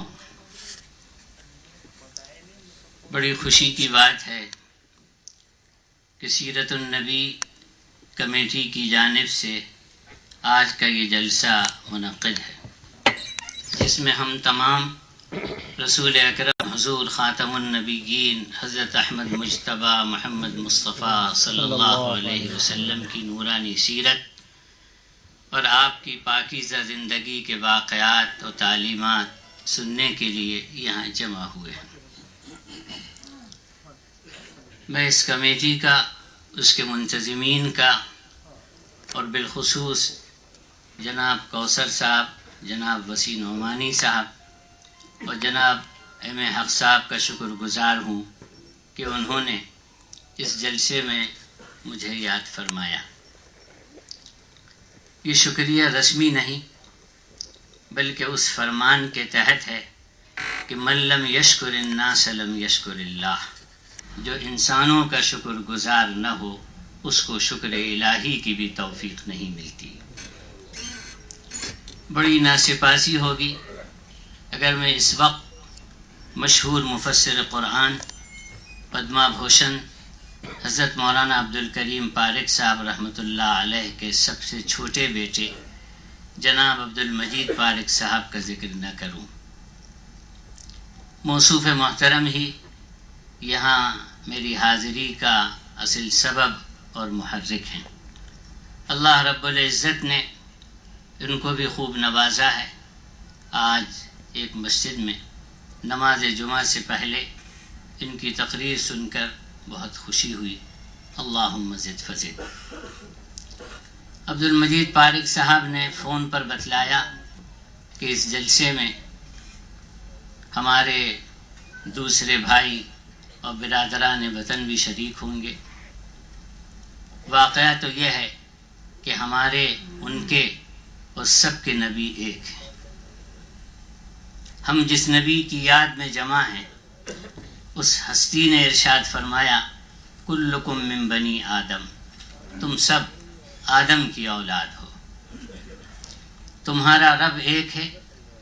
بہنوں، بڑی خوشی کی بات ہے کہ سیرت النبی کمیٹی کی جانب سے آج کا یہ جلسہ منعقد ہے، جس میں ہم تمام رسول اکرم حضور خاتم النبیین حضرت احمد مجتبی محمد مصطفیٰ صلی اللہ علیہ وسلم کی نورانی سیرت اور آپ کی پاکیزہ زندگی کے واقعات و تعلیمات سننے کے لیے یہاں جمع ہوئے ہیں۔ میں اس کمیٹی کا، اس کے منتظمین کا اور بالخصوص جناب کوثر صاحب، جناب وسیع نعمانی صاحب اور جناب ایم اے حق صاحب کا شکر گزار ہوں کہ انہوں نے اس جلسے میں مجھے یاد فرمایا۔ یہ شکریہ رسمی نہیں بلکہ اس فرمان کے تحت ہے کہ من لم یشکر الناس لم یشکر اللہ، جو انسانوں کا شکر گزار نہ ہو اس کو شکر الہی کی بھی توفیق نہیں ملتی۔ بڑی ناسپاسی ہوگی اگر میں اس وقت مشہور مفسر قرآن پدما بھوشن حضرت مولانا عبدالکریم پارک صاحب رحمۃ اللہ علیہ کے سب سے چھوٹے بیٹے جناب عبدالمجید پارک صاحب کا ذکر نہ کروں۔ موصوف محترم ہی یہاں میری حاضری کا اصل سبب اور محرک ہیں۔ اللہ رب العزت نے ان کو بھی خوب نوازا ہے۔ آج ایک مسجد میں نماز جمعہ سے پہلے ان کی تقریر سن کر بہت خوشی ہوئی۔ اللہم زد فزد۔ عبدالمجید پارک صاحب نے فون پر بتلایا کہ اس جلسے میں ہمارے دوسرے بھائی اور برادران وطن بھی شریک ہوں گے۔ واقعہ تو یہ ہے کہ ہمارے، ان کے اور سب کے نبی ایک ہیں۔ ہم جس نبی کی یاد میں جمع ہیں اس ہستی نے ارشاد فرمایا کلکم من بنی آدم، تم سب آدم کی اولاد ہو، تمہارا رب ایک ہے،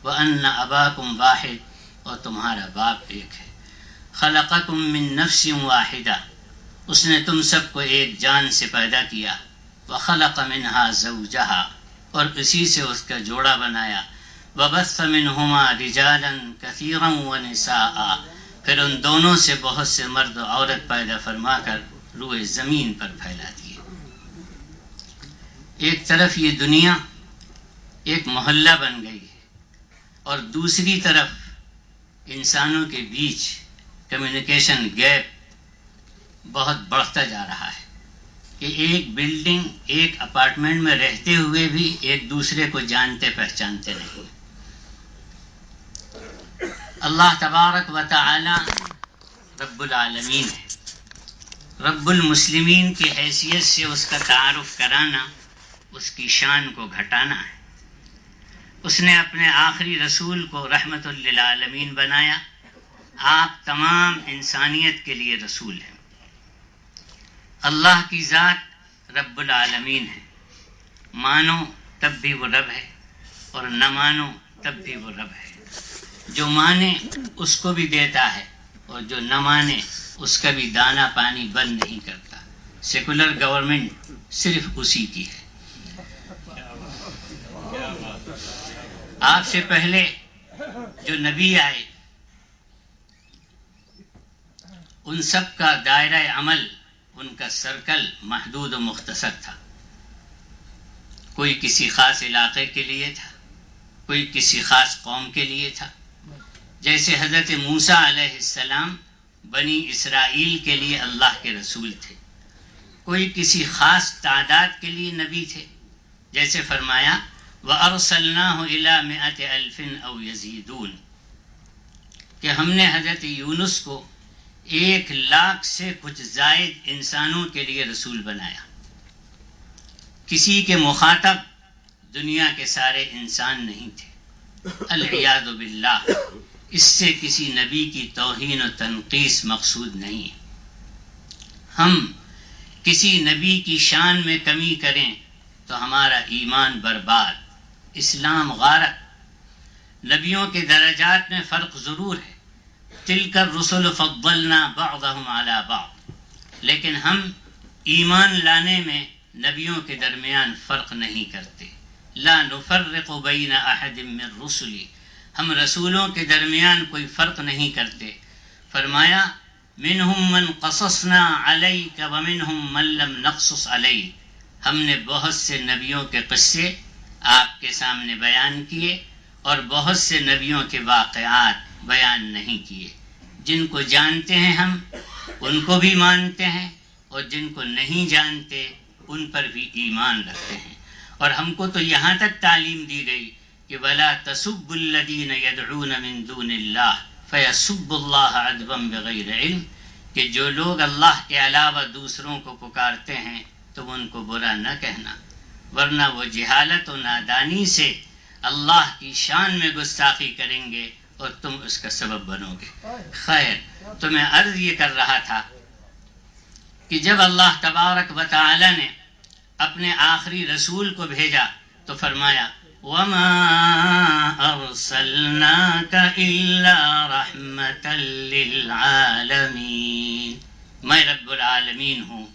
وَأَنَّ أَبَاكُمْ وَاحِدٌ، اور تمہارا باپ ایک ہے، خلقکم من نفس واحدہ، اس نے تم سب کو ایک جان سے پیدا کیا، وخلق منہا زوجہا، اور اسی سے اس کا جوڑا بنایا، وبث منہما رجالا کثیرا ونساء، پھر ان دونوں سے بہت سے مرد و عورت پیدا فرما کر روئے زمین پر پھیلا دیے۔ ایک طرف یہ دنیا ایک محلہ بن گئی ہے اور دوسری طرف انسانوں کے بیچ کمیونیکیشن گیپ بہت بڑھتا جا رہا ہے کہ ایک بلڈنگ، ایک اپارٹمنٹ میں رہتے ہوئے بھی ایک دوسرے کو جانتے پہچانتے نہیں۔ اللہ تبارک و تعالی رب العالمین ہے، رب المسلمین کی حیثیت سے اس کا تعارف کرانا اس کی شان کو گھٹانا ہے۔ اس نے اپنے آخری رسول کو رحمت للعالمین بنایا۔ آپ تمام انسانیت کے لیے رسول ہیں۔ اللہ کی ذات رب العالمین ہے، مانو تب بھی وہ رب ہے اور نہ مانو تب بھی وہ رب ہے۔ جو مانے اس کو بھی دیتا ہے اور جو نہ مانے اس کا بھی دانہ پانی بند نہیں کرتا۔ سیکولر گورنمنٹ صرف اسی کی ہے۔ آپ سے پہلے جو نبی آئے ان سب کا دائرہ عمل، ان کا سرکل محدود و مختصر تھا۔ کوئی کسی خاص علاقے کے لیے تھا، کوئی کسی خاص قوم کے لیے تھا۔ جیسے حضرت موسیٰ علیہ السلام بنی اسرائیل کے لیے اللہ کے رسول تھے، کوئی کسی خاص تعداد کے لیے نبی تھے، جیسے فرمایا وَأَرْسَلْنَاهُ إِلَى مِئَةِ أَلْفٍ أَوْ يَزِيدُونَ، کہ ہم نے حضرت یونس کو 1,00,000 سے کچھ زائد انسانوں کے لیے رسول بنایا۔ کسی کے مخاطب دنیا کے سارے انسان نہیں تھے، العیاذ باللہ۔ اس سے کسی نبی کی توہین و تنقیص مقصود نہیں ہے۔ ہم کسی نبی کی شان میں کمی کریں تو ہمارا ایمان برباد، اسلام غارت، نبیوں کے درجات میں فرق ضرور ہے، تلک الرسل فضلنا بعضهم علی بعض، لیکن ہم ایمان لانے میں نبیوں کے درمیان فرق نہیں کرتے. لا نفرق بین احد من رسلی، ہم رسولوں کے درمیان کوئی فرق نہیں کرتے. فرمایا منہم من قصصنا علیک ومنہم من لم نقصص علیک، ہم نے بہت سے نبیوں کے قصے آپ کے سامنے بیان کیے اور بہت سے نبیوں کے واقعات بیان نہیں کیے. جن کو جانتے ہیں ہم ان کو بھی مانتے ہیں، اور جن کو نہیں جانتے ان پر بھی ایمان رکھتے ہیں. اور ہم کو تو یہاں تک تعلیم دی گئی کہ وَلَا تَسُبُّوا الَّذِينَ يَدْعُونَ مِن دُونِ اللَّهِ فَيَسُبُّوا اللَّهَ عَدْوًا بِغَيْرِ علم، کہ جو لوگ اللہ کے علاوہ دوسروں کو پکارتے ہیں تو ان کو برا نہ کہنا، ورنہ وہ جہالت و نادانی سے اللہ کی شان میں گستاخی کریں گے اور تم اس کا سبب بنو گے. خیر، تو میں عرض یہ کر رہا تھا کہ جب اللہ تبارک و تعالی نے اپنے آخری رسول کو بھیجا تو فرمایا وَمَا أَرْسَلْنَاكَ إِلَّا رَحْمَةً لِّلْعَالَمِينَ، میں رب العالمین ہوں،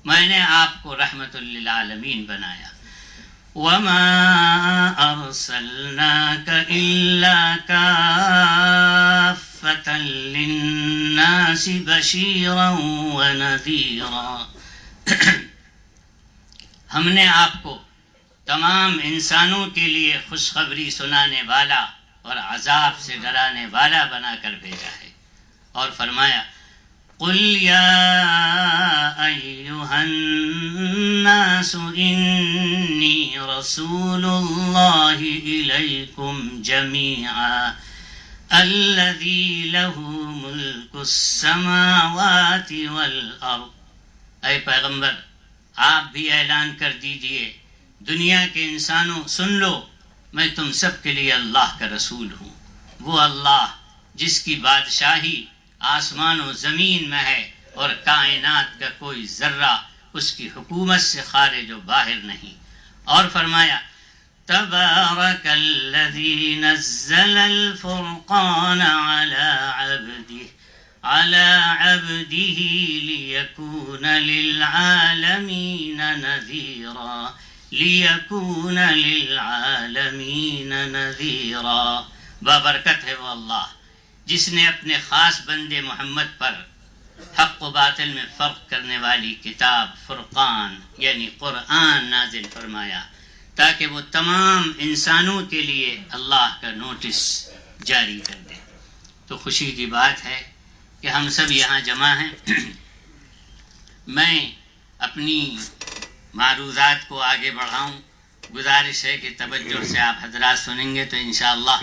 میں نے آپ کو رحمت للعالمین بنایا. وَمَا أَرْسَلْنَاكَ إِلَّا كَافَّةً لِّلنَّاسِ بَشِيرًا وَنَذِيرًا، ہم نے آپ کو تمام انسانوں کے لیے خوشخبری سنانے والا اور عذاب سے ڈرانے والا بنا کر بھیجا ہے. اور فرمایا قُلْ يَا أَيُّهَا النَّاسُ إِنِّي رَسُولُ اللَّهِ إِلَيْكُمْ جَمِيعًا الَّذِي لَهُ مُلْكُ السَّمَاوَاتِ وَالْأَرْضِ، اے پیغمبر آپ بھی اعلان کر دیجئے دنیا کے انسانوں سن لو، میں تم سب کے لیے اللہ کا رسول ہوں. وہ اللہ جس کی بادشاہی آسمان و زمین میں ہے اور کائنات کا کوئی ذرہ اس کی حکومت سے خارج و باہر نہیں. اور فرمایا تبارک الذی نزل الفرقان على عبده ليكون للعالمین نذیرا. بابرکت ہے وہ اللہ جس نے اپنے خاص بندے محمد پر حق و باطل میں فرق کرنے والی کتاب فرقان یعنی قرآن نازل فرمایا تاکہ وہ تمام انسانوں کے لیے اللہ کا نوٹس جاری کر دے. تو خوشی کی بات ہے کہ ہم سب یہاں جمع ہیں. میں اپنی معروضات کو آگے بڑھاؤں، گزارش ہے کہ توجہ سے آپ حضرات سنیں گے تو انشاءاللہ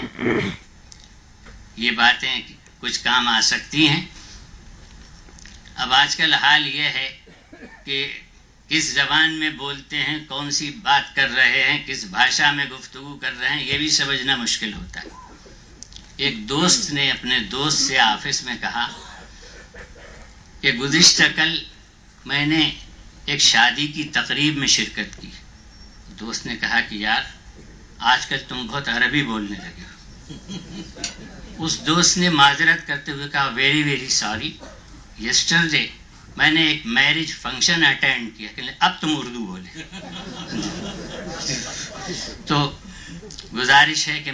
یہ باتیں کچھ کام آ سکتی ہیں. اب آج کل حال یہ ہے کہ کس زبان میں بولتے ہیں، کون سی بات کر رہے ہیں، کس بھاشا میں گفتگو کر رہے ہیں، یہ بھی سمجھنا مشکل ہوتا ہے. ایک دوست نے اپنے دوست سے آفس میں کہا کہ گزشتہ کل میں نے ایک شادی کی تقریب میں شرکت کی. دوست نے کہا کہ یار آج کل تم بہت عربی بولنے لگے ہو. اس دوست نے معذرت کرتے ہوئے کہا ویری ویری سوری، یسٹرڈے میں نے ایک میرج فنکشن اٹینڈ کیا کہ اب تم اردو بولے. تو گزارش ہے کہ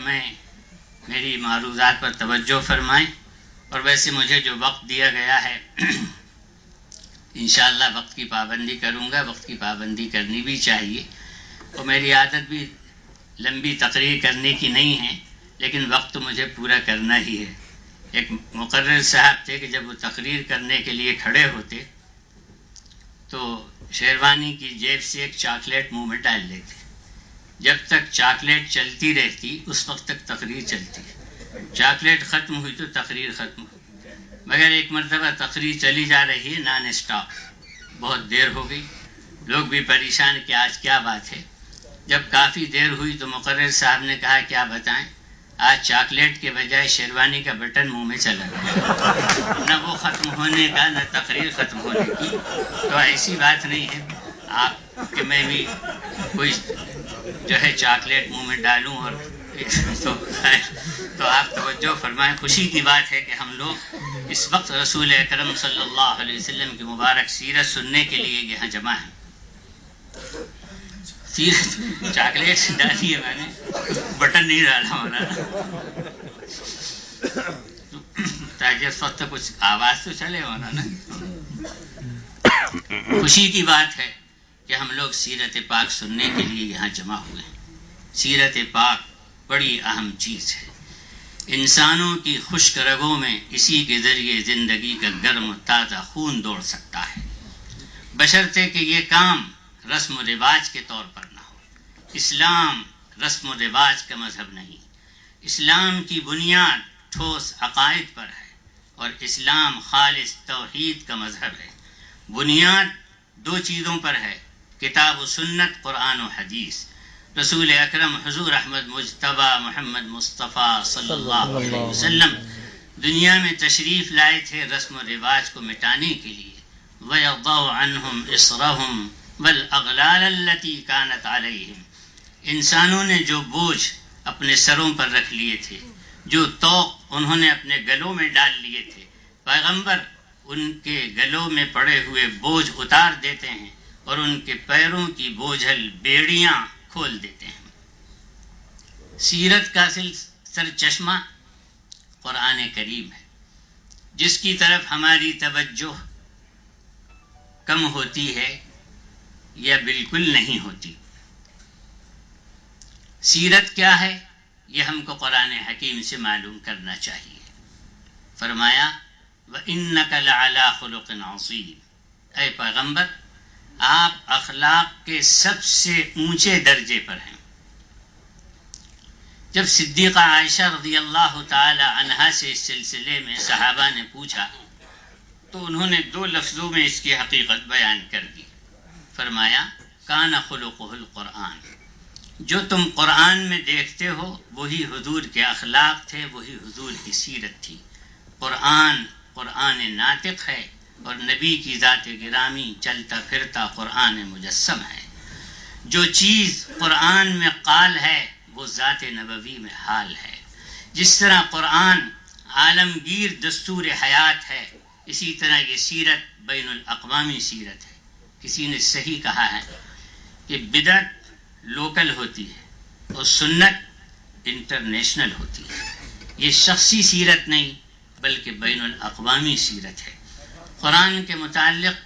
میری معروضات پر توجہ فرمائیں، اور ویسے مجھے جو وقت دیا گیا ہے انشاءاللہ وقت کی پابندی کروں گا. وقت کی پابندی کرنی بھی چاہیے، اور میری عادت بھی لمبی تقریر کرنے کی نہیں ہے، لیکن وقت تو مجھے پورا کرنا ہی ہے. ایک مقرر صاحب تھے کہ جب وہ تقریر کرنے کے لیے کھڑے ہوتے تو شیروانی کی جیب سے ایک چاکلیٹ منہ میں ڈال لیتے. جب تک چاکلیٹ چلتی رہتی اس وقت تک تقریر چلتی. چاکلیٹ ختم ہوئی تو تقریر ختم ہوئی. مگر ایک مرتبہ تقریر چلی جا رہی ہے نان اسٹاپ، بہت دیر ہو گئی، لوگ بھی پریشان کہ آج کیا بات ہے. جب کافی دیر ہوئی تو مقرر صاحب نے کہا کیا بتائیں، آج چاکلیٹ کے بجائے شیروانی کا بٹن منہ میں چلا گیا. نہ وہ ختم ہونے کا نہ تقریر ختم ہونے کی. تو ایسی بات نہیں ہے آپ کہ میں بھی کوئی جو ہے چاکلیٹ منہ میں ڈالوں اور تو تو آپ توجہ فرمائیں، خوشی کی بات ہے کہ ہم لوگ اس وقت رسول اکرم صلی اللہ علیہ وسلم کی مبارک سیرت سننے کے لیے یہاں جمع ہیں. سیرت چاکلیٹ ڈالی ہے، میں نے بٹن نہیں ڈالا مولانا تاکہ اس وقت کچھ آواز تو چلے مولانا. خوشی کی بات ہے کہ ہم لوگ سیرت پاک سننے کے لیے یہاں جمع ہوئے ہیں. سیرت پاک بڑی اہم چیز ہے. انسانوں کی خشک رگوں میں اسی کے ذریعے زندگی کا گرم تازہ خون دوڑ سکتا ہے، بشرطے کہ یہ کام رسم و رواج کے طور پر نہ ہو. اسلام رسم و رواج کا مذہب نہیں. اسلام کی بنیاد ٹھوس عقائد پر ہے اور اسلام خالص توحید کا مذہب ہے. بنیاد دو چیزوں پر ہے، کتاب و سنت، قرآن و حدیث. رسول اکرم حضور احمد مجتبی محمد مصطفیٰ صلی اللہ علیہ وسلم دنیا میں تشریف لائے تھے رسم و رواج کو مٹانے کے لیے. وَيَضَعُ عَنْهُمْ إِصْرَهُمْ وَالْأَغْلَالَ الَّتِي كَانَتْ عَلَيْهِمْ. انسانوں نے جو بوجھ اپنے سروں پر رکھ لیے تھے، جو طوق انہوں نے اپنے گلوں میں ڈال لیے تھے، پیغمبر ان کے گلوں میں پڑے ہوئے بوجھ اتار دیتے ہیں اور ان کے پیروں کی بوجھل بیڑیاں کھول دیتے ہیں. سیرت کا سر چشمہ قرآن کریم ہے، جس کی طرف ہماری توجہ کم ہوتی ہے یا بالکل نہیں ہوتی. سیرت کیا ہے یہ ہم کو قرآن حکیم سے معلوم کرنا چاہیے. فرمایا وَإِنَّكَ لَعَلَىٰ خُلُقٍ عَظِيمٍ. اے پیغمبر آپ اخلاق کے سب سے اونچے درجے پر ہیں. جب صدیقہ عائشہ رضی اللہ تعالی عنہا سے اس سلسلے میں صحابہ نے پوچھا تو انہوں نے دو لفظوں میں اس کی حقیقت بیان کر دی. فرمایا کان خلقہ القرآن. جو تم قرآن میں دیکھتے ہو وہی حضور کے اخلاق تھے، وہی حضور کی سیرت تھی. قرآن ناطق ہے اور نبی کی ذات گرامی چلتا پھرتا قرآن مجسم ہے. جو چیز قرآن میں قال ہے وہ ذات نبوی میں حال ہے. جس طرح قرآن عالمگیر دستور حیات ہے، اسی طرح یہ سیرت بین الاقوامی سیرت ہے. کسی نے صحیح کہا ہے کہ بدعت لوکل ہوتی ہے اور سنت انٹرنیشنل ہوتی ہے. یہ شخصی سیرت نہیں بلکہ بین الاقوامی سیرت ہے. قرآن کے متعلق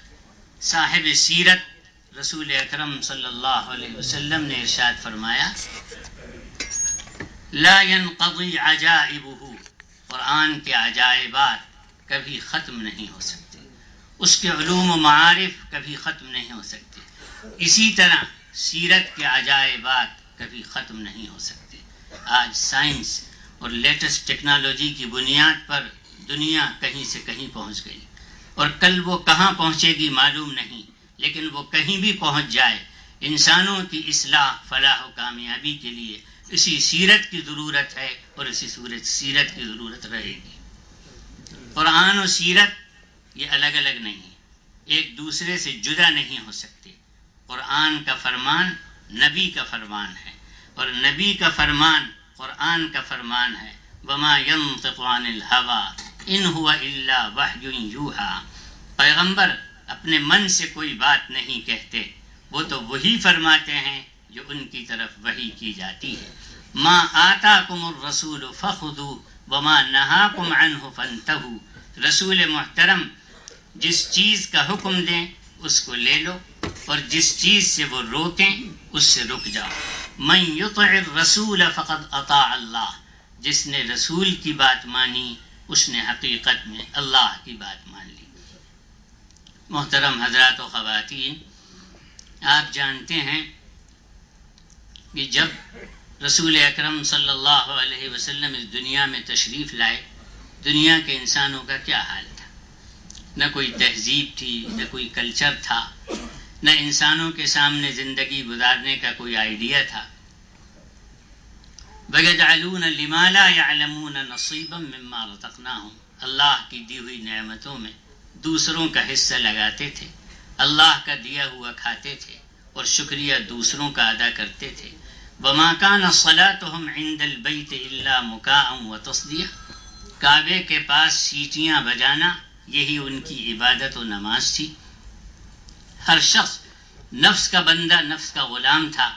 صاحب سیرت رسول اکرم صلی اللہ علیہ وسلم نے ارشاد فرمایا لا ينقضی عجائبہ. قرآن کے عجائبات کبھی ختم نہیں ہو سکتے، اس کے علوم و معارف کبھی ختم نہیں ہو سکتے. اسی طرح سیرت کے عجائبات کبھی ختم نہیں ہو سکتے. آج سائنس اور لیٹسٹ ٹیکنالوجی کی بنیاد پر دنیا کہیں سے کہیں پہنچ گئی اور کل وہ کہاں پہنچے گی معلوم نہیں، لیکن وہ کہیں بھی پہنچ جائے انسانوں کی اصلاح فلاح و کامیابی کے لیے اسی سیرت کی ضرورت ہے اور اسی سیرت کی ضرورت رہے گی. قرآن و سیرت یہ الگ الگ نہیں ہیں، ایک دوسرے سے جدا نہیں ہو سکتے. قرآن کا فرمان نبی کا فرمان ہے اور نبی کا فرمان قرآن کا فرمان ہے. وما ينطق عن الهوى ان هو الا وحی یوحی. پیغمبر اپنے من سے کوئی بات نہیں کہتے، وہ تو وہی فرماتے ہیں جو ان کی طرف وحی کی جاتی ہے. ما آتاکم الرسول فخذوا وما نہاکم عنہ فانتہوا. رسول محترم جس چیز کا حکم دیں اس کو لے لو اور جس چیز سے وہ روکیں اس سے رک جاؤ. من یطع الرسول فقد اطاع اللہ. جس نے رسول کی بات مانی اس نے حقیقت میں اللہ کی بات مان لی. محترم حضرات و خواتین، آپ جانتے ہیں کہ جب رسول اکرم صلی اللہ علیہ وسلم اس دنیا میں تشریف لائے، دنیا کے انسانوں کا کیا حال تھا؟ نہ کوئی تہذیب تھی، نہ کوئی کلچر تھا، نہ انسانوں کے سامنے زندگی گزارنے کا کوئی آئیڈیا تھا. وَيَجْعَلُونَ لِمَا لَا يَعْلَمُونَ نَصِيبًا مِّمَّا رَزَقْنَاهُمْ. اللہ کی دی ہوئی نعمتوں میں دوسروں کا حصہ لگاتے تھے، اللہ کا دیا ہوا کھاتے تھے اور شکریہ دوسروں کا ادا کرتے تھے. وما كان صلاتهم عند البيت الا مكاء وتصدية، کعبے کے پاس سیٹیاں بجانا یہی ان کی عبادت و نماز تھی۔ ہر شخص نفس کا بندہ، نفس کا غلام تھا۔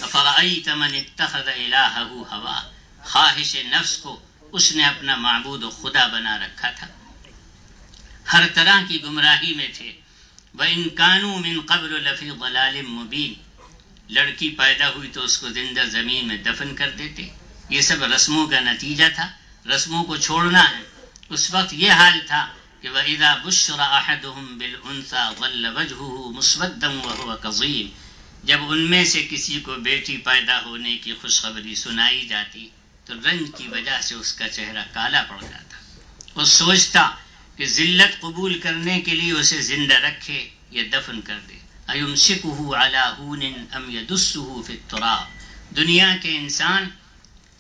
افرأیت من اتخذ الہہ ہوا، خواہش نفس کو اس نے اپنا معبود و خدا بنا رکھا تھا۔ ہر طرح کی گمراہی میں تھے۔ وَإِن كَانُوا مِن قَبْلُ لَفِي ضَلَالٍ مُبِينٍ، لڑکی پیدا ہوئی تو اس کو زندہ زمین میں دفن کر دیتے۔ یہ سب رسموں کا نتیجہ تھا، رسموں کو چھوڑنا ہے۔ اس وقت یہ حال تھا کہ وَإِذَا بُشِّرَ أَحَدُهُم بِالْأُنثَىٰ ظَلَّ وَجْهُهُ مُسْوَدًّا وَهُوَ كَظِيمٌ، جب ان میں سے کسی کو بیٹی پیدا ہونے کی خوشخبری سنائی جاتی تو رنج کی وجہ سے اس کا چہرہ کالا پڑ جاتا۔ وہ سوچتا کہ ذلت قبول کرنے کے لیے اسے زندہ رکھے یا دفن کر دے۔ اَيُمْسِكُهُ عَلَىٰ هُونٍ أَمْ يَدُسُّهُ فِي التُّرَابِ، دنیا کے انسان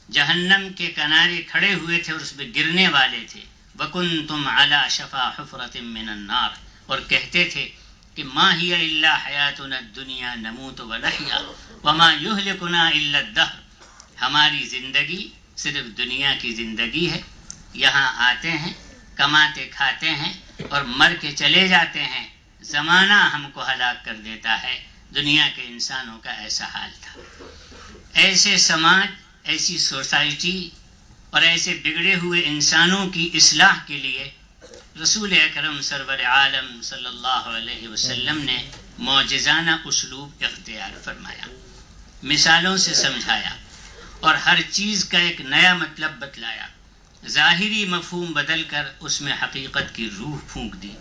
جہنم کے کنارے کھڑے ہوئے تھے اور اس پہ گرنے والے تھے۔ وَكُنْتُمْ عَلَىٰ شَفَا حُفْرَةٍ مِّنَ النَّارِ، اور کہتے تھے کہ مَا هِيَ إِلَّا حَيَاتُنَا الدُّنْيَا نَمُوتُ وَنَحْيَا وَمَا يُهْلِكُنَا إِلَّا الدَّهْرُ، ہماری زندگی صرف دنیا کی زندگی ہے، یہاں آتے ہیں، کماتے کھاتے ہیں اور مر کے چلے جاتے ہیں، زمانہ ہم کو ہلاک کر دیتا ہے۔ دنیا کے انسانوں کا ایسا حال تھا۔ ایسے سماج، ایسی سوسائٹی اور ایسے بگڑے ہوئے انسانوں کی اصلاح کے لیے رسول اکرم سرور عالم صلی اللہ علیہ وسلم نے معجزانہ اسلوب اختیار فرمایا، مثالوں سے سمجھایا اور ہر چیز کا ایک نیا مطلب بتلایا، ظاہری مفہوم بدل کر اس میں حقیقت کی روح پھونک دی۔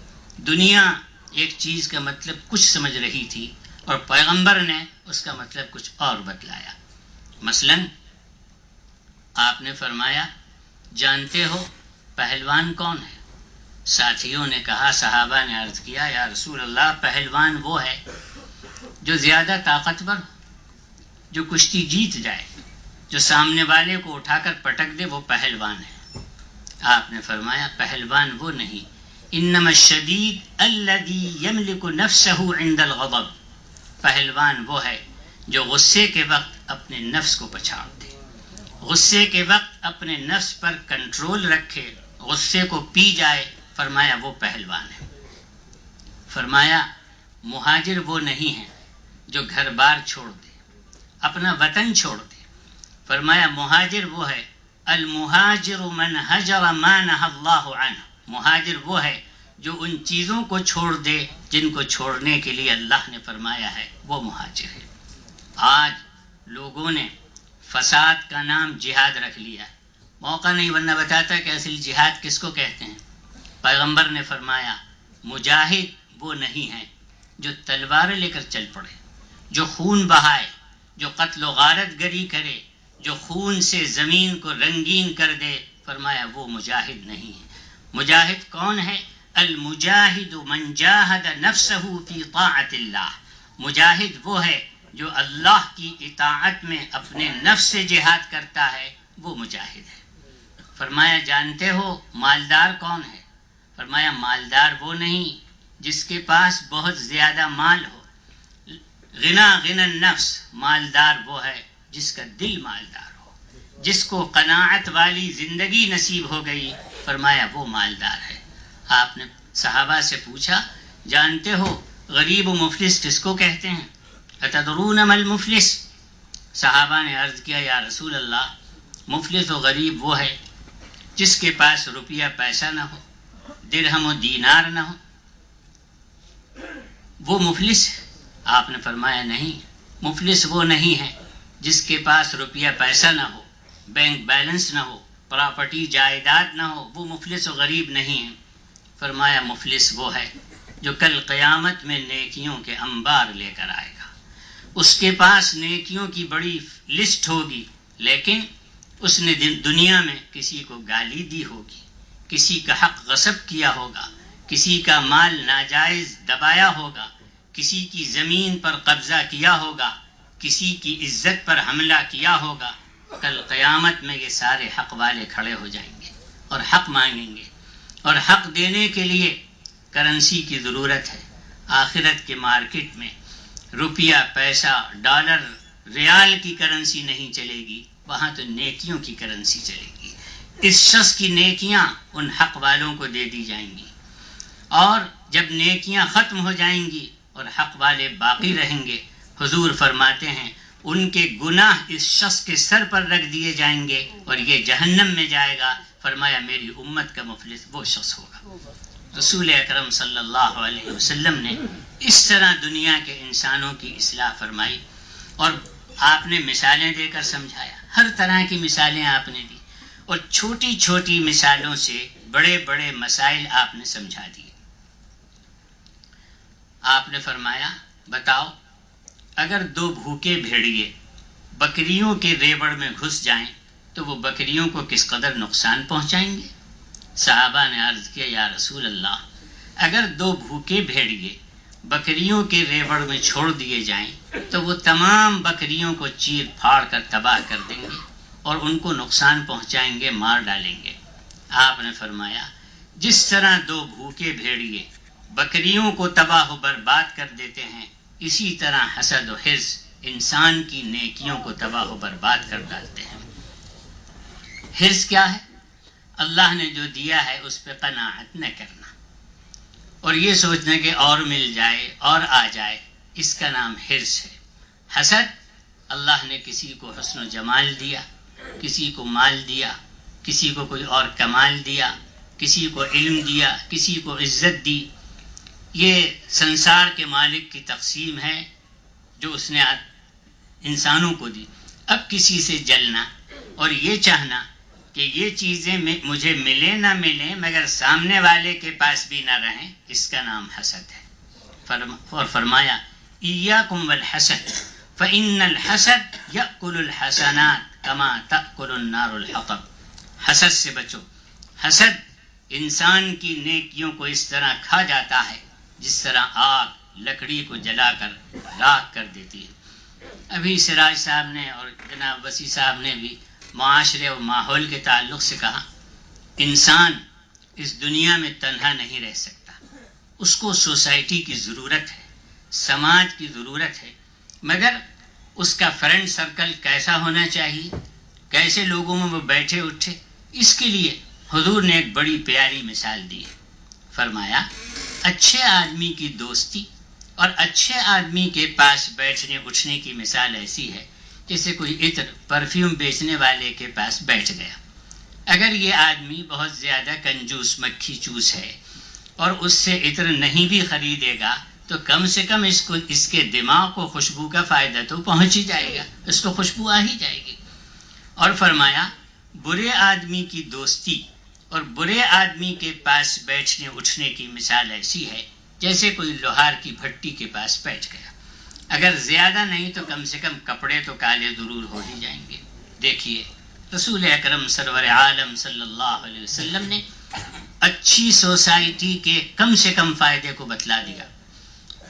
دنیا ایک چیز کا مطلب کچھ سمجھ رہی تھی اور پیغمبر نے اس کا مطلب کچھ اور بتلایا۔ مثلاً آپ نے فرمایا، جانتے ہو پہلوان کون ہے؟ ساتھیوں نے کہا، صحابہ نے عرض کیا، یا رسول اللہ، پہلوان وہ ہے جو زیادہ طاقتور ہو، جو کشتی جیت جائے، جو سامنے والے کو اٹھا کر پٹک دے، وہ پہلوان ہے۔ آپ نے فرمایا، پہلوان وہ نہیں، انما الشدید الذی یملک نفسہ عند الغضب، پہلوان وہ ہے جو غصے کے وقت اپنے نفس کو پچھاڑ دے، غصے کے وقت اپنے نفس پر کنٹرول رکھے، غصے کو پی جائے۔ فرمایا وہ پہلوان ہے۔ فرمایا مہاجر وہ نہیں ہے جو گھر بار چھوڑ دے، اپنا وطن چھوڑ دے۔ فرمایا مہاجر وہ ہے، المہاجر من ہجر ما نہی اللہ عنہ، مہاجر وہ ہے جو ان چیزوں کو چھوڑ دے جن کو چھوڑنے کے لیے اللہ نے فرمایا ہے، وہ مہاجر ہے۔ آج لوگوں نے فساد کا نام جہاد رکھ لیا، موقع نہیں ورنہ بتاتا کہ اصل جہاد کس کو کہتے ہیں۔ پیغمبر نے فرمایا مجاہد وہ نہیں ہے جو تلوار لے کر چل پڑے، جو خون بہائے، جو قتل و غارت گری کرے، جو خون سے زمین کو رنگین کر دے۔ فرمایا وہ مجاہد نہیں ہے۔ مجاہد کون ہے؟ المجاہد من جاہد نفسہ فی طاعت اللہ، مجاہد وہ ہے جو اللہ کی اطاعت میں اپنے نفس سے جہاد کرتا ہے، وہ مجاہد ہے۔ فرمایا جانتے ہو مالدار کون ہے؟ فرمایا مالدار وہ نہیں جس کے پاس بہت زیادہ مال ہو، غنى النفس، مالدار وہ ہے جس کا دل مالدار ہو، جس کو قناعت والی زندگی نصیب ہو گئی۔ فرمایا وہ مالدار ہے۔ آپ نے صحابہ سے پوچھا، جانتے ہو غریب و مفلس کس کو کہتے ہیں؟ اتدرون ما المفلس؟ صحابہ نے عرض کیا، یا رسول اللہ، مفلس و غریب وہ ہے جس کے پاس روپیہ پیسہ نہ ہو، درہم و دینار نہ ہو، وہ مفلس ہے۔ آپ نے فرمایا نہیں، مفلس وہ نہیں ہے جس کے پاس روپیہ پیسہ نہ ہو، بینک بیلنس نہ ہو، پراپرٹی جائیداد نہ ہو، وہ مفلس و غریب نہیں ہے۔ فرمایا مفلس وہ ہے جو کل قیامت میں نیکیوں کے انبار لے کر آئے گا، اس کے پاس نیکیوں کی بڑی لسٹ ہوگی، لیکن اس نے دنیا میں کسی کو گالی دی ہوگی، کسی کا حق غصب کیا ہوگا، کسی کا مال ناجائز دبایا ہوگا، کسی کی زمین پر قبضہ کیا ہوگا، کسی کی عزت پر حملہ کیا ہوگا۔ کل قیامت میں یہ سارے حق والے کھڑے ہو جائیں گے اور حق مانگیں گے، اور حق دینے کے لیے کرنسی کی ضرورت ہے۔ آخرت کے مارکیٹ میں روپیہ، پیسہ، ڈالر، ریال کی کرنسی نہیں چلے گی، وہاں تو نیکیوں کی کرنسی چلے گی۔ اس شخص کی نیکیاں ان حق والوں کو دے دی جائیں گی، اور جب نیکیاں ختم ہو جائیں گی اور حق والے باقی رہیں گے، حضور فرماتے ہیں ان کے گناہ اس شخص کے سر پر رکھ دیے جائیں گے اور یہ جہنم میں جائے گا۔ فرمایا میری امت کا مفلس وہ شخص ہوگا۔ رسول اکرم صلی اللہ علیہ وسلم نے اس طرح دنیا کے انسانوں کی اصلاح فرمائی، اور آپ نے مثالیں دے کر سمجھایا، ہر طرح کی مثالیں آپ نے دی، اور چھوٹی چھوٹی مثالوں سے بڑے بڑے مسائل آپ نے سمجھا دیے۔ آپ نے فرمایا بتاؤ اگر دو بھوکے بھیڑیے بکریوں کے ریوڑ میں گھس جائیں تو وہ بکریوں کو کس قدر نقصان پہنچائیں گے؟ صحابہ نے عرض کیا یا رسول اللہ، اگر دو بھوکے بھیڑیے بکریوں کے ریوڑ میں چھوڑ دیے جائیں تو وہ تمام بکریوں کو چیر پھاڑ کر تباہ کر دیں گے اور ان کو نقصان پہنچائیں گے، مار ڈالیں گے۔ آپ نے فرمایا جس طرح دو بھوکے بھیڑیے بکریوں کو تباہ و برباد کر دیتے ہیں، اسی طرح حسد و حرص انسان کی نیکیوں کو تباہ و برباد کر ڈالتے ہیں۔ حرص کیا ہے؟ اللہ نے جو دیا ہے اس پہ قناعت نہ کرنا اور یہ سوچنا کہ اور مل جائے اور آ جائے، اس کا نام حرص ہے۔ حسد، اللہ نے کسی کو حسن و جمال دیا، کسی کو مال دیا، کسی کو کوئی اور کمال دیا، کسی کو علم دیا، کسی کو عزت دی، یہ سنسار کے مالک کی تقسیم ہے جو اس نے انسانوں کو دی۔ اب کسی سے جلنا اور یہ چاہنا کہ یہ چیزیں مجھے ملیں نہ ملیں مگر سامنے والے کے پاس بھی نہ رہیں، اس کا نام حسد ہے۔ اور فرمایا ایاکم والحسد فإن الحسد یأکل الحسنات کما تأکل النار الحطب۔ حسد سے بچو، حسد انسان کی نیکیوں کو اس طرح کھا جاتا ہے جس طرح آگ لکڑی کو جلا کر راکھ کر دیتی ہے۔ ابھی سراج صاحب نے اور جناب وسیع صاحب نے بھی معاشرے اور ماحول کے تعلق سے کہا، انسان اس دنیا میں تنہا نہیں رہ سکتا، اس کو سوسائٹی کی ضرورت ہے، سماج کی ضرورت ہے، مگر اس کا فرینڈ سرکل کیسا ہونا چاہیے، کیسے لوگوں میں وہ بیٹھے اٹھے، اس کے لیے حضور نے ایک بڑی پیاری مثال دی ہے۔ فرمایا اچھے آدمی کی دوستی اور اچھے آدمی کے پاس بیٹھنے اٹھنے کی مثال ایسی ہے جیسے کوئی عطر پرفیوم بیچنے والے کے پاس بیٹھ گیا۔ اگر یہ آدمی بہت زیادہ کنجوس مکھی چوس ہے اور اس سے عطر نہیں بھی خریدے گا تو کم سے کم اس کے دماغ کو خوشبو کا فائدہ تو پہنچ ہی جائے گا، اس کو خوشبو آ ہی جائے گی۔ اور فرمایا برے آدمی کی دوستی اور برے آدمی کے پاس بیٹھنے اٹھنے کی مثال ایسی ہے جیسے کوئی لوہار کی بھٹی کے پاس بیٹھ گیا، اگر زیادہ نہیں تو کم سے کم کپڑے تو کالے ضرور ہو ہی جائیں گے۔ دیکھیے رسول اکرم سرور عالم صلی اللہ علیہ وسلم نے اچھی سوسائٹی کے کم سے کم فائدے کو بتلا دیا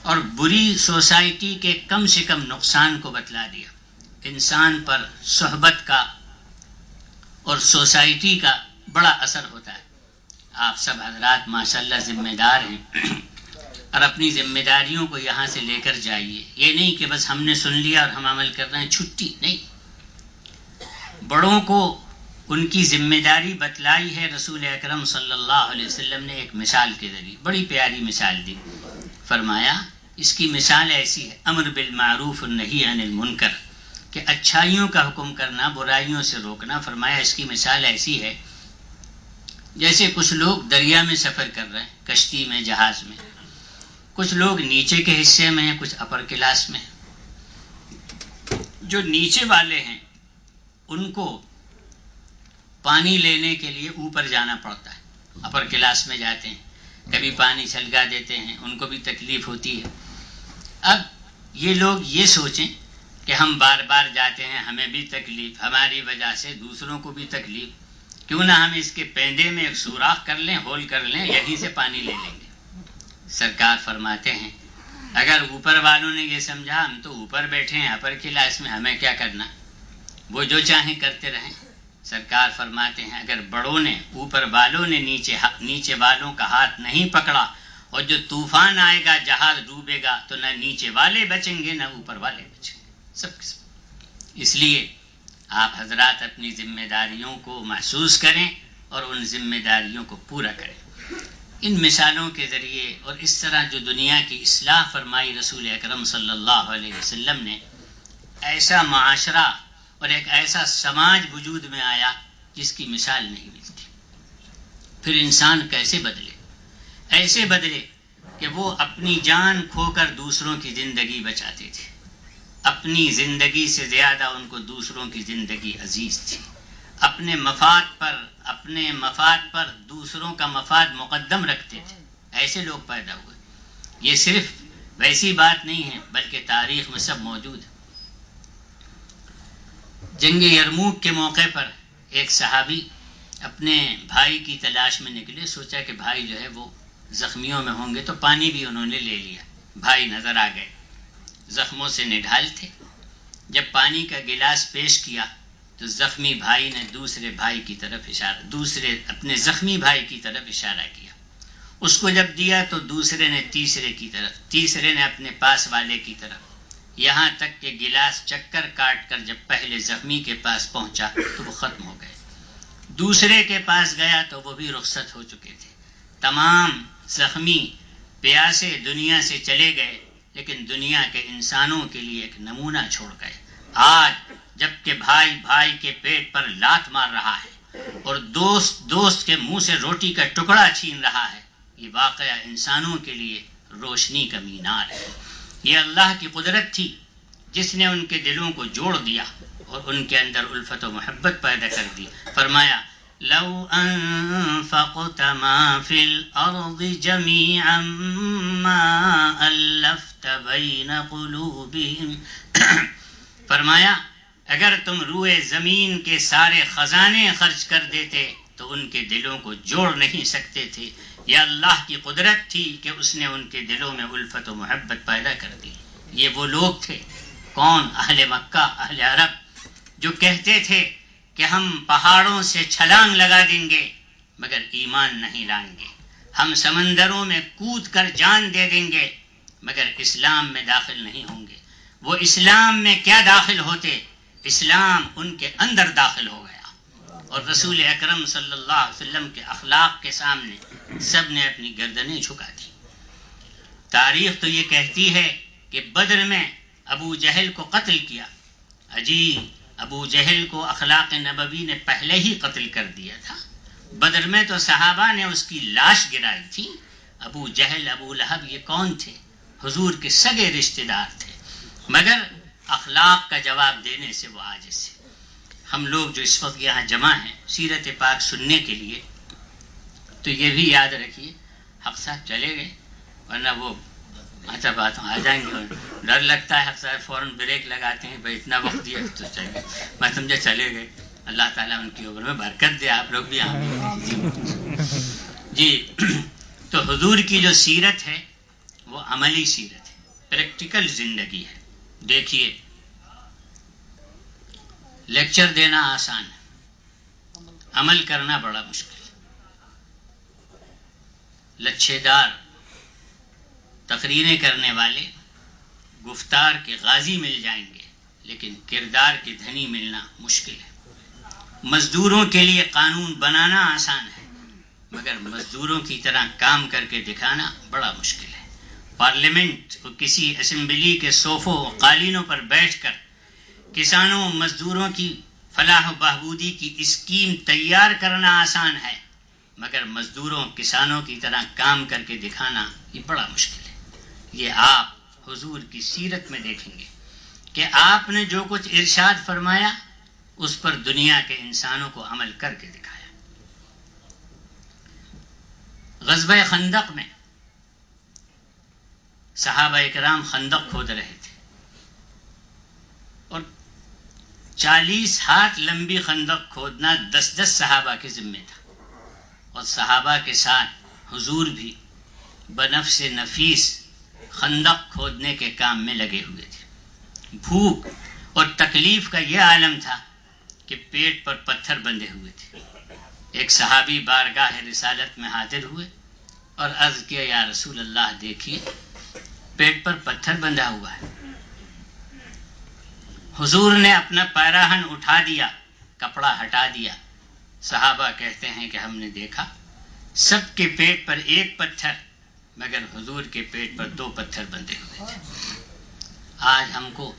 اور بری سوسائٹی کے کم سے کم نقصان کو بتلا دیا۔ انسان پر صحبت کا اور سوسائٹی کا بڑا اثر ہوتا ہے۔ آپ سب حضرات ماشاءاللہ ذمہ دار ہیں اور اپنی ذمہ داریوں کو یہاں سے لے کر جائیے، یہ نہیں کہ بس ہم نے سن لیا اور ہم عمل کر رہے ہیں، چھٹی نہیں۔ بڑوں کو ان کی ذمہ داری بتلائی ہے رسول اکرم صلی اللہ علیہ وسلم نے ایک مثال کے ذریعے، بڑی پیاری مثال دی۔ فرمایا اس کی مثال ایسی ہے، امر بالمعروف والنہی عن المنکر، کہ اچھائیوں کا حکم کرنا، برائیوں سے روکنا۔ فرمایا اس کی مثال ایسی ہے جیسے کچھ لوگ دریا میں سفر کر رہے ہیں، کشتی میں، جہاز میں، کچھ لوگ نیچے کے حصے میں ہیں، کچھ اپر کلاس میں ہیں۔ جو نیچے والے ہیں ان کو پانی لینے کے لیے اوپر جانا پڑتا ہے، اپر کلاس میں جاتے ہیں، کبھی پانی چھلکا دیتے ہیں، ان کو بھی تکلیف ہوتی ہے۔ اب یہ لوگ یہ سوچیں کہ ہم بار بار جاتے ہیں، ہمیں بھی تکلیف، ہماری وجہ سے دوسروں کو بھی تکلیف، کیوں نہ ہم اس کے پیندے میں ایک سوراخ کر لیں، ہول کر لیں، یہیں سے پانی لے لیں گے۔ سرکار فرماتے ہیں اگر اوپر والوں نے یہ سمجھا ہم تو اوپر بیٹھے ہیں اپر کلاس میں، ہمیں کیا کرنا، وہ جو چاہیں کرتے رہیں۔ سرکار فرماتے ہیں اگر بڑوں نے، اوپر والوں نے نیچے والوں کا ہاتھ نہیں پکڑا اور جو طوفان آئے گا، جہاز ڈوبے گا، تو نہ نیچے والے بچیں گے نہ اوپر والے بچیں گے، سب کے سب۔ اس لیے آپ حضرات اپنی ذمہ داریوں کو محسوس کریں اور ان ذمہ داریوں کو پورا کریں۔ ان مثالوں کے ذریعے اور اس طرح جو دنیا کی اصلاح فرمائی رسول اکرم صلی اللہ علیہ وسلم نے، ایسا معاشرہ اور ایک ایسا سماج وجود میں آیا جس کی مثال نہیں ملتی۔ پھر انسان کیسے بدلے؟ ایسے بدلے کہ وہ اپنی جان کھو کر دوسروں کی زندگی بچاتے تھے۔ اپنی زندگی سے زیادہ ان کو دوسروں کی زندگی عزیز تھی۔ اپنے مفاد پر دوسروں کا مفاد مقدم رکھتے تھے۔ ایسے لوگ پیدا ہوئے۔ یہ صرف ویسی بات نہیں ہے بلکہ تاریخ میں سب موجود ہے۔ جنگ یرموک کے موقع پر ایک صحابی اپنے بھائی کی تلاش میں نکلے، سوچا کہ بھائی جو ہے وہ زخمیوں میں ہوں گے، تو پانی بھی انہوں نے لے لیا۔ بھائی نظر آ گئے، زخموں سے نڈھال تھے۔ جب پانی کا گلاس پیش کیا تو زخمی بھائی نے اپنے زخمی بھائی کی طرف اشارہ کیا۔ اس کو جب دیا تو دوسرے نے تیسرے کی طرف، تیسرے نے اپنے پاس والے کی طرف، یہاں تک کہ گلاس چکر کاٹ کر جب پہلے زخمی کے پاس پہنچا تو وہ ختم ہو گئے۔ دوسرے کے پاس گیا تو وہ بھی رخصت ہو چکے تھے۔ تمام زخمی پیاسے دنیا سے چلے گئے، لیکن دنیا کے انسانوں کے لیے ایک نمونہ چھوڑ گئے۔ آج جب کہ بھائی بھائی کے پیٹ پر لات مار رہا ہے اور دوست کے منہ سے روٹی کا ٹکڑا چھین رہا ہے، یہ واقعہ انسانوں کے لیے روشنی کا مینار ہے۔ یہ اللہ کی قدرت تھی جس نے ان کے دلوں کو جوڑ دیا اور ان کے اندر الفت و محبت پیدا کر دی۔ فرمایا لو انفقت ما فی الارض جميعا ما الفت بین قلوبهم فرمایا اگر تم روئے زمین کے سارے خزانے خرچ کر دیتے تو ان کے دلوں کو جوڑ نہیں سکتے تھے۔ یہ اللہ کی قدرت تھی کہ اس نے ان کے دلوں میں الفت و محبت پیدا کر دی۔ یہ وہ لوگ تھے، کون؟ اہل مکہ، اہل عرب، جو کہتے تھے کہ ہم پہاڑوں سے چھلانگ لگا دیں گے مگر ایمان نہیں لائیں گے، ہم سمندروں میں کود کر جان دے دیں گے مگر اسلام میں داخل نہیں ہوں گے۔ وہ اسلام میں کیا داخل ہوتے؟ اسلام ان کے اندر داخل ہو گیا، اور رسول اکرم صلی اللہ علیہ وسلم کے اخلاق کے سامنے سب نے اپنی گردنیں جھکا دی۔ تاریخ تو یہ کہتی ہے کہ بدر میں ابو جہل کو قتل کیا۔ عجیب، ابو جہل کو اخلاق نبوی نے پہلے ہی قتل کر دیا تھا۔ بدر میں تو صحابہ نے اس کی لاش گرائی تھی۔ ابو جہل، ابو لہب، یہ کون تھے؟ حضور کے سگے رشتہ دار تھے، مگر اخلاق کا جواب دینے سے وہ عاجز تھے۔ ہم لوگ جو اس وقت یہاں جمع ہیں سیرت پاک سننے کے لیے، تو یہ بھی یاد رکھیے حق صاحب چلے گئے، ورنہ وہ بات آ جائیں گے اور ڈر لگتا ہے۔ حق صاحب فوراً بریک لگاتے ہیں، بھائی اتنا وقت دیا تو چلیے، میں سمجھا چلے گئے۔ اللہ تعالیٰ ان کی عمر میں برکت دے، آپ لوگ بھی آمین۔ جی تو حضور کی جو سیرت ہے وہ عملی سیرت ہے، پریکٹیکل زندگی ہے۔ دیکھیے، لیکچر دینا آسان ہے، عمل کرنا بڑا مشکل ہے۔ لچھے دار تقریریں کرنے والے گفتار کے غازی مل جائیں گے، لیکن کردار کے دھنی ملنا مشکل ہے۔ مزدوروں کے لیے قانون بنانا آسان ہے، مگر مزدوروں کی طرح کام کر کے دکھانا بڑا مشکل ہے۔ پارلیمنٹ اور کسی اسمبلی کے صوفوں و قالینوں پر بیٹھ کر کسانوں و مزدوروں کی فلاح و بہبودی کی اسکیم تیار کرنا آسان ہے، مگر مزدوروں کسانوں کی طرح کام کر کے دکھانا یہ بڑا مشکل ہے۔ یہ آپ حضور کی سیرت میں دیکھیں گے کہ آپ نے جو کچھ ارشاد فرمایا اس پر دنیا کے انسانوں کو عمل کر کے دکھایا۔ غزوہ خندق میں صحابہ اکرام خندق کھود رہے تھے اور 40 ہاتھ لمبی خندق کھودنا 10 صحابہ کے ذمہ تھا، اور صحابہ کے ساتھ حضور بھی بنفس نفیس خندق کھودنے کے کام میں لگے ہوئے تھے۔ بھوک اور تکلیف کا یہ عالم تھا کہ پیٹ پر پتھر بندھے ہوئے تھے۔ ایک صحابی بارگاہ رسالت میں حاضر ہوئے اور عرض کیا، یا رسول اللہ دیکھیے پیٹ پر پتھر بندھا ہوا ہے۔ حضور نے اپنا پیراہن اٹھا دیا، کپڑا ہٹا دیا. صحابہ کہتے ہیں کہ ہم نے دیکھا سب کے پیٹ پر ایک پتھر، مگر حضور کے پیٹ پر 2 پتھر بندھے ہوئے تھے. آج ہم کو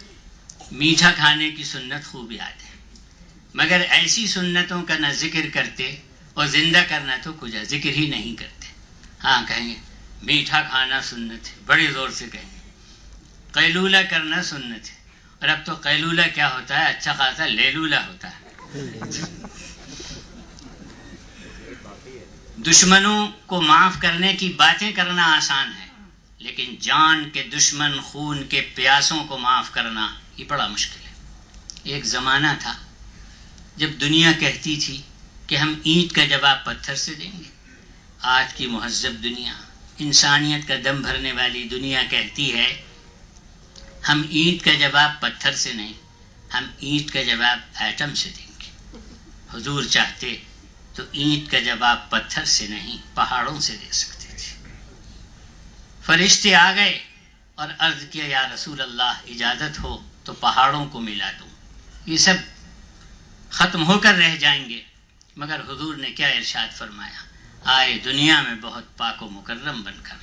میٹھا کھانے کی سنت خوب یاد ہے، مگر ایسی سنتوں کا نہ ذکر کرتے اور زندہ کرنا تو کچھ ذکر ہی نہیں کرتے. ہاں کہیں گے میٹھا کھانا سنت ہے، بڑے زور سے کہیں گے. قیلولہ کرنا سنت ہے، اور اب تو قیلولہ کیا ہوتا ہے، اچھا خاصا لیلولہ ہوتا ہے. دشمنوں کو معاف کرنے کی باتیں کرنا آسان ہے، لیکن جان کے دشمن، خون کے پیاسوں کو معاف کرنا یہ بڑا مشکل ہے. ایک زمانہ تھا جب دنیا کہتی تھی کہ ہم اینٹ کا جواب پتھر سے دیں گے. آج کی مہذب دنیا، انسانیت کا دم بھرنے والی دنیا کہتی ہے ہم اینٹ کا جواب پتھر سے نہیں، ہم اینٹ کا جواب ایٹم سے دیں گے. حضور چاہتے تو اینٹ کا جواب پتھر سے نہیں، پہاڑوں سے دے سکتے تھے. فرشتے آ گئے اور عرض کیا یا رسول اللہ اجازت ہو تو پہاڑوں کو ملا دوں، یہ سب ختم ہو کر رہ جائیں گے. مگر حضور نے کیا ارشاد فرمایا، آئے دنیا میں بہت پاک و مکرم بن کر،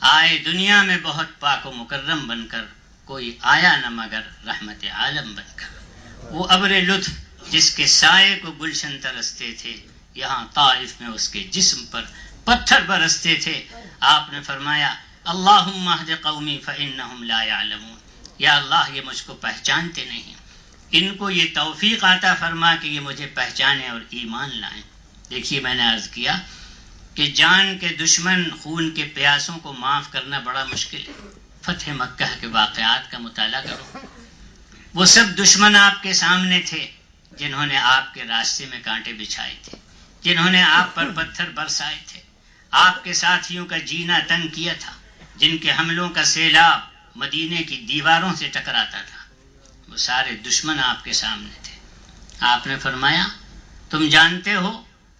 آئے دنیا میں بہت پاک و مکرم بن کر، کوئی آیا نہ مگر رحمت عالم بن کر. وہ ابر لطف جس کے سائے کو گلشن ترستے تھے، یہاں طائف میں اس کے جسم پر پتھر برستے تھے. آپ نے فرمایا اللہم اہد قومی فانہم لا یعلمون، یا اللہ یہ مجھ کو پہچانتے نہیں، ان کو یہ توفیق عطا فرما کہ یہ مجھے پہچانے اور ایمان لائیں. دیکھیے میں نے عرض کیا کہ جان کے دشمن، خون کے پیاسوں کو معاف کرنا بڑا مشکل ہے. فتح مکہ کے واقعات کا مطالعہ کرو. وہ سب دشمن آپ کے سامنے تھے جنہوں نے آپ کے راستے میں کانٹے بچھائے تھے، جنہوں نے آپ پر پتھر برسائے تھے، آپ کے ساتھیوں کا جینا تنگ کیا تھا، جن کے حملوں کا سیلاب مدینے کی دیواروں سے ٹکراتا تھا. وہ سارے دشمن آپ کے سامنے تھے. آپ نے فرمایا تم جانتے ہو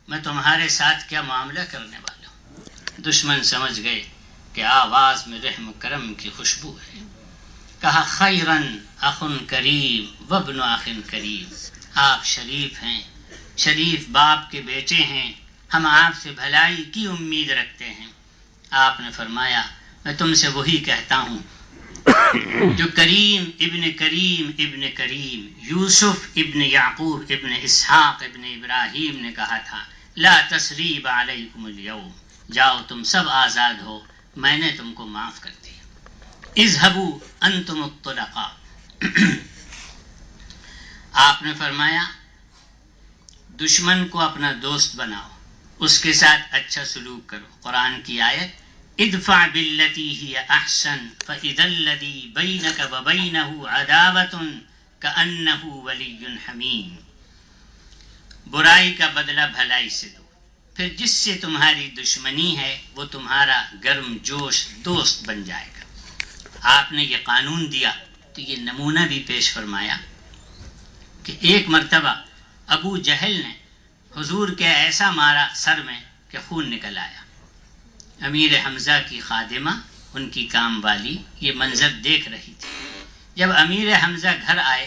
میں تمہارے ساتھ کیا معاملہ کرنے والا ہوں. دشمن سمجھ گئے کہ آواز میں رحم کرم کی خوشبو ہے. کہا خیرن اخ کریم وابن اخ کریم، آپ شریف ہیں، شریف باپ کے بیٹے ہیں، ہم آپ سے بھلائی کی امید رکھتے ہیں. آپ نے فرمایا میں تم سے وہی کہتا ہوں جو کریم ابن کریم یوسف ابن یعقوب ابن اسحاق ابن ابراہیم نے کہا تھا لا تثریب علیکم اليوم، جاؤ تم سب آزاد ہو، میں نے تم کو معاف کر دیا. اذهبوا انتم الطلقاء. آپ نے فرمایا دشمن کو اپنا دوست بناؤ، اس کے ساتھ اچھا سلوک کرو. قرآن کی آیت ادفع باللتی ہی احسن فاذا الذی بینک وبینہ عداوۃ کأنہ ولی حمیم. برائی کا بدلہ بھلائی سے دو، پھر جس سے تمہاری دشمنی ہے وہ تمہارا گرم جوش دوست بن جائے گا. آپ نے یہ قانون دیا تو یہ نمونہ بھی پیش فرمایا کہ ایک مرتبہ ابو جہل نے حضور کے ایسا مارا سر میں کہ خون نکل آیا. امیر حمزہ کی خادمہ، ان کی کام والی، یہ منظر دیکھ رہی تھی. جب امیر حمزہ گھر آئے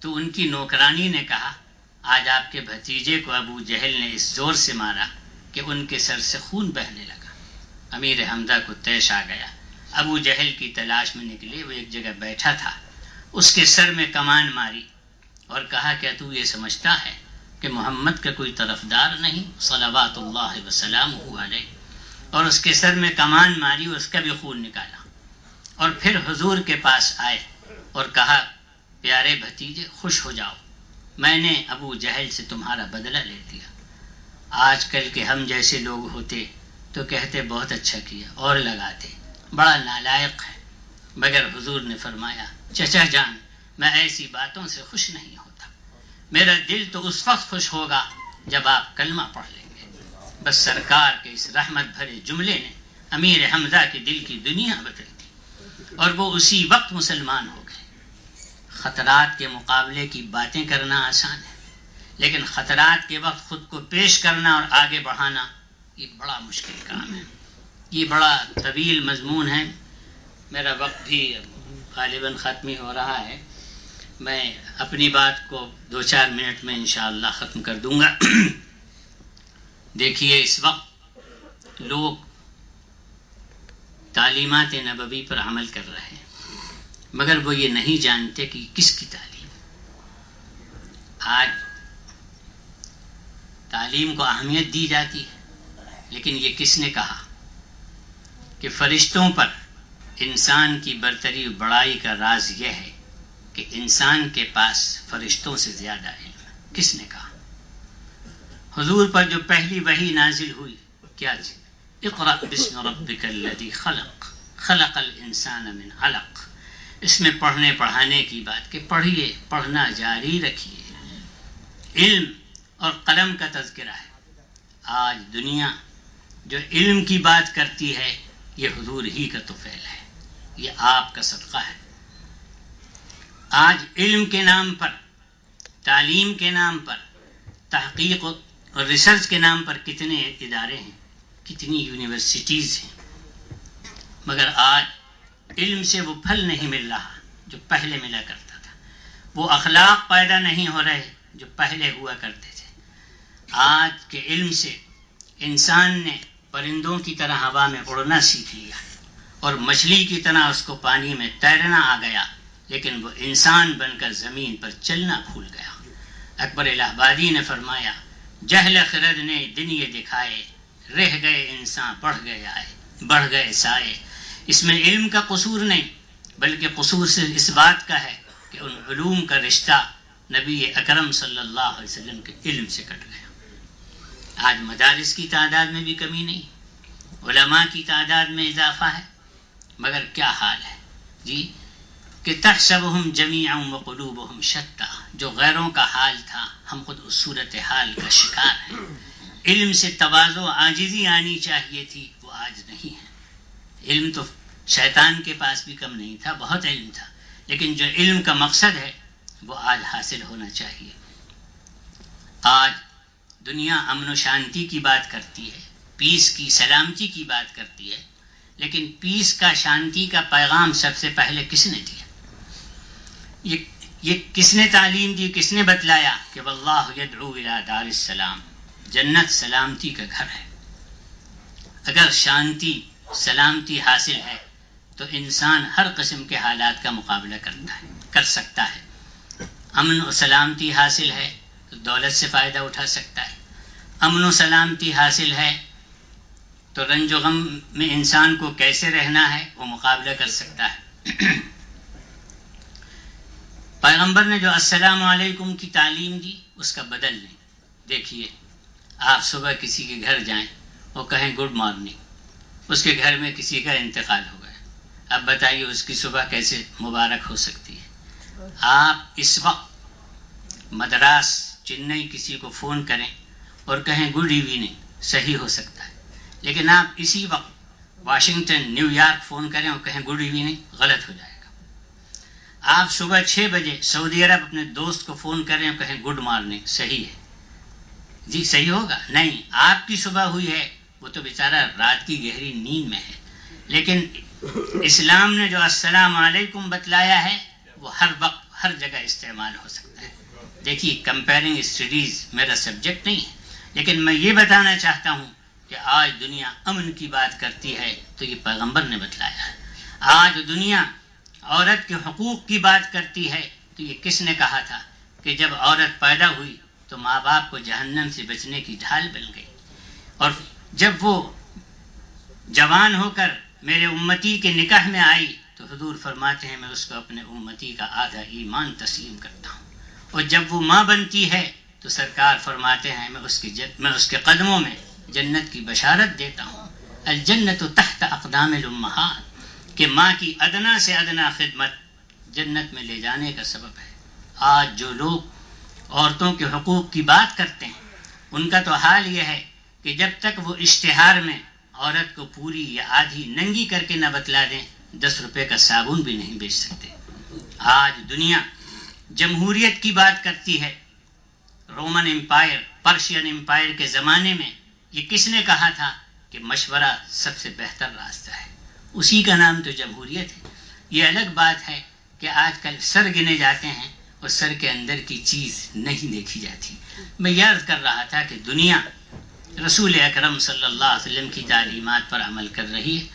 تو ان کی نوکرانی نے کہا آج آپ کے بھتیجے کو ابو جہل نے اس زور سے مارا کہ ان کے سر سے خون بہنے لگا. امیر حمزہ کو طیش آ گیا. ابو جہل کی تلاش میں نکلے، وہ ایک جگہ بیٹھا تھا، اس کے سر میں کمان ماری اور کہا کیا تو یہ سمجھتا ہے کہ محمد کا کوئی طرفدار نہیں صلوات اللہ وسلامہ علیہ؟ اور اس کے سر میں کمان ماری، اس کا بھی خون نکالا. اور پھر حضور کے پاس آئے اور کہا پیارے بھتیجے خوش ہو جاؤ، میں نے ابو جہل سے تمہارا بدلہ لے دیا. آج کل کے ہم جیسے لوگ ہوتے تو کہتے بہت اچھا کیا اور لگاتے، بڑا نالائق ہے. مگر حضور نے فرمایا چچا جان میں ایسی باتوں سے خوش نہیں ہوتا، میرا دل تو اس وقت خوش ہوگا جب آپ کلمہ پڑھ لیں گے. بس سرکار کے اس رحمت بھرے جملے نے امیر حمزہ کے دل کی دنیا بدل دی اور وہ اسی وقت مسلمان ہو گئے. خطرات کے مقابلے کی باتیں کرنا آسان ہے، لیکن خطرات کے وقت خود کو پیش کرنا اور آگے بڑھانا یہ بڑا مشکل کام ہے. یہ بڑا طویل مضمون ہے، میرا وقت بھی غالباً ختم ہی ہو رہا ہے. میں اپنی بات کو 2-4 منٹ میں انشاءاللہ ختم کر دوں گا. دیکھیے اس وقت لوگ تعلیمات نبوی پر عمل کر رہے ہیں مگر وہ یہ نہیں جانتے کہ کس کی تعلیم. آج تعلیم کو اہمیت دی جاتی ہے لیکن یہ کس نے کہا کہ فرشتوں پر انسان کی برتری و بڑائی کا راز یہ ہے کہ انسان کے پاس فرشتوں سے زیادہ علم ہے. کس نے کہا؟ حضور پر جو پہلی وحی نازل ہوئی کیا تھی؟ اقرأ بسم ربک الذی خلق خلق الانسان من علق. اس میں پڑھنے پڑھانے کی بات کہ پڑھیے، پڑھنا جاری رکھیے. علم اور قلم کا تذکرہ ہے. آج دنیا جو علم کی بات کرتی ہے یہ حضور ہی کا طفیل ہے، یہ آپ کا صدقہ ہے. آج علم کے نام پر، تعلیم کے نام پر، تحقیق اور ریسرچ کے نام پر کتنے ادارے ہیں، کتنی یونیورسٹیز ہیں، مگر آج علم سے وہ پھل نہیں مل رہا جو پہلے ملا کرتا تھا. وہ اخلاق پیدا نہیں ہو رہے جو پہلے ہوا کرتے تھے. آج کے علم سے انسان نے پرندوں کی طرح ہوا میں اڑنا سیکھ لیا اور مچھلی کی طرح اس کو پانی میں تیرنا آ گیا، لیکن وہ انسان بن کر زمین پر چلنا بھول گیا. اکبر الہ آبادی نے فرمایا جہل خرد نے دن یہ دکھائے، رہ گئے انسان بڑھ گئے سائے. اس میں علم کا قصور نہیں بلکہ قصور صرف اس بات کا ہے کہ ان علوم کا رشتہ نبی اکرم صلی اللہ علیہ وسلم کے علم سے کٹ گیا. آج مدارس کی تعداد میں بھی کمی نہیں، علماء کی تعداد میں اضافہ ہے، مگر کیا حال ہے جی کہ تحسبهم جميعا وقلوبهم شتى. جو غیروں کا حال تھا ہم خود اس صورتحال کا شکار ہیں. علم سے تواضع و عاجزی آنی چاہیے تھی، وہ آج نہیں ہے. علم تو شیطان کے پاس بھی کم نہیں تھا، بہت علم تھا، لیکن جو علم کا مقصد ہے وہ آج حاصل ہونا چاہیے. آج دنیا امن و شانتی کی بات کرتی ہے، پیس کی، سلامتی کی بات کرتی ہے، لیکن پیس کا، شانتی کا پیغام سب سے پہلے کس نے دیا؟ یہ کس نے تعلیم دی، کس نے بتلایا کہ واللہ یدعو الی دار السلام، جنت سلامتی کا گھر ہے. اگر شانتی، سلامتی حاصل ہے تو انسان ہر قسم کے حالات کا مقابلہ کر سکتا ہے. امن و سلامتی حاصل ہے تو دولت سے فائدہ اٹھا سکتا ہے. امن و سلامتی حاصل ہے تو رنج و غم میں انسان کو کیسے رہنا ہے وہ مقابلہ کر سکتا ہے. پیغمبر نے جو السلام علیکم کی تعلیم دی اس کا بدل نہیں. دیکھیے آپ صبح کسی کے گھر جائیں وہ کہیں گڈ مارننگ، اس کے گھر میں کسی کا انتقال ہو گیا، اب بتائیے اس کی صبح کیسے مبارک ہو سکتی ہے؟ آپ اس وقت مدراس، چنئی کسی کو فون کریں اور کہیں گڈ ایوننگ، صحیح ہو سکتا ہے، لیکن آپ اسی وقت واشنگٹن، نیو یارک فون کریں اور کہیں گڈ ایوننگ، غلط ہو جائے گا. آپ صبح 6 بجے سعودی عرب اپنے دوست کو فون کریں اور کہیں گڈ مارننگ، صحیح ہے جی، صحیح ہوگا؟ نہیں، آپ کی صبح ہوئی ہے، وہ تو بیچارہ رات کی گہری نیند میں ہے. لیکن اسلام نے جو السلام علیکم بتلایا ہے وہ ہر وقت ہر جگہ استعمال ہو سکتا ہے. دیکھیے کمپیرنگ اسٹڈیز میرا سبجیکٹ نہیں ہے، لیکن میں یہ بتانا چاہتا ہوں کہ آج دنیا امن کی بات کرتی ہے تو یہ پیغمبر نے بتلایا ہے. آج دنیا عورت کے حقوق کی بات کرتی ہے تو یہ کس نے کہا تھا کہ جب عورت پیدا ہوئی تو ماں باپ کو جہنم سے بچنے کی ڈھال بن گئی، اور جب وہ جوان ہو کر میرے امتی کے نکاح میں آئی تو حضور فرماتے ہیں میں اس کو اپنے امتی کا آدھا ایمان تسلیم کرتا ہوں، اور جب وہ ماں بنتی ہے تو سرکار فرماتے ہیں میں اس کے قدموں میں جنت کی بشارت دیتا ہوں. الجنت تحت اقدام الامہات، کہ ماں کی ادنا سے ادنا خدمت جنت میں لے جانے کا سبب ہے. آج جو لوگ عورتوں کے حقوق کی بات کرتے ہیں ان کا تو حال یہ ہے کہ جب تک وہ اشتہار میں عورت کو پوری یا آدھی ننگی کر کے نہ بتلا دیں 10 روپے کا صابن بھی نہیں بیچ سکتے. آج دنیا جمہوریت کی بات کرتی ہے. رومن امپائر، پرشین امپائر کے زمانے میں یہ کس نے کہا تھا کہ مشورہ سب سے بہتر راستہ ہے؟ اسی کا نام تو جمہوریت ہے. یہ الگ بات ہے کہ آج کل سر گنے جاتے ہیں اور سر کے اندر کی چیز نہیں دیکھی جاتی. میں یہ عرض کر رہا تھا کہ دنیا رسول اکرم صلی اللہ علیہ وسلم کی تعلیمات پر عمل کر رہی ہے.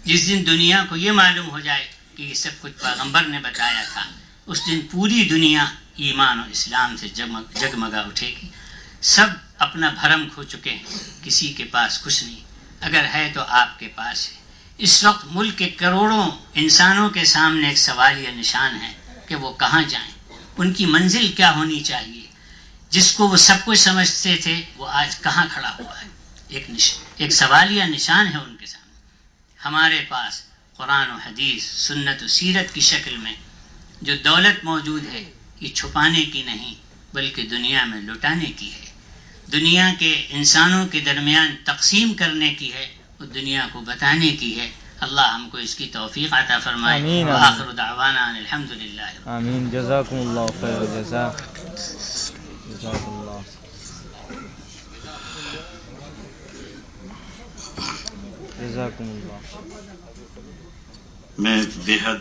جس دن دنیا کو یہ معلوم ہو جائے کہ یہ سب کچھ پیغمبر نے بتایا تھا، اس دن پوری دنیا ایمان و اسلام سے جگمگا اٹھے گی. سب اپنا بھرم کھو چکے ہیں، کسی کے پاس کچھ نہیں، اگر ہے تو آپ کے پاس ہے. اس وقت ملک کے کروڑوں انسانوں کے سامنے ایک سوالیہ نشان ہے کہ وہ کہاں جائیں، ان کی منزل کیا ہونی چاہیے. جس کو وہ سب کچھ سمجھتے تھے وہ آج کہاں کھڑا ہوا ہے. ایک سوالیہ نشان ہے ان کے سامنے. ہمارے پاس قرآن و حدیث، سنت و سیرت کی شکل میں جو دولت موجود ہے، یہ چھپانے کی نہیں بلکہ دنیا میں لٹانے کی ہے، دنیا کے انسانوں کے درمیان تقسیم کرنے کی ہے، اور دنیا کو بتانے کی ہے. اللہ ہم کو اس کی توفیق عطا فرمائے. آمین. وآخر دعوانا ان الحمدللہ. آمین. جزاکم اللہ خیر الجزا. جزاک اللہ. جزاکم اللہ. میں بے حد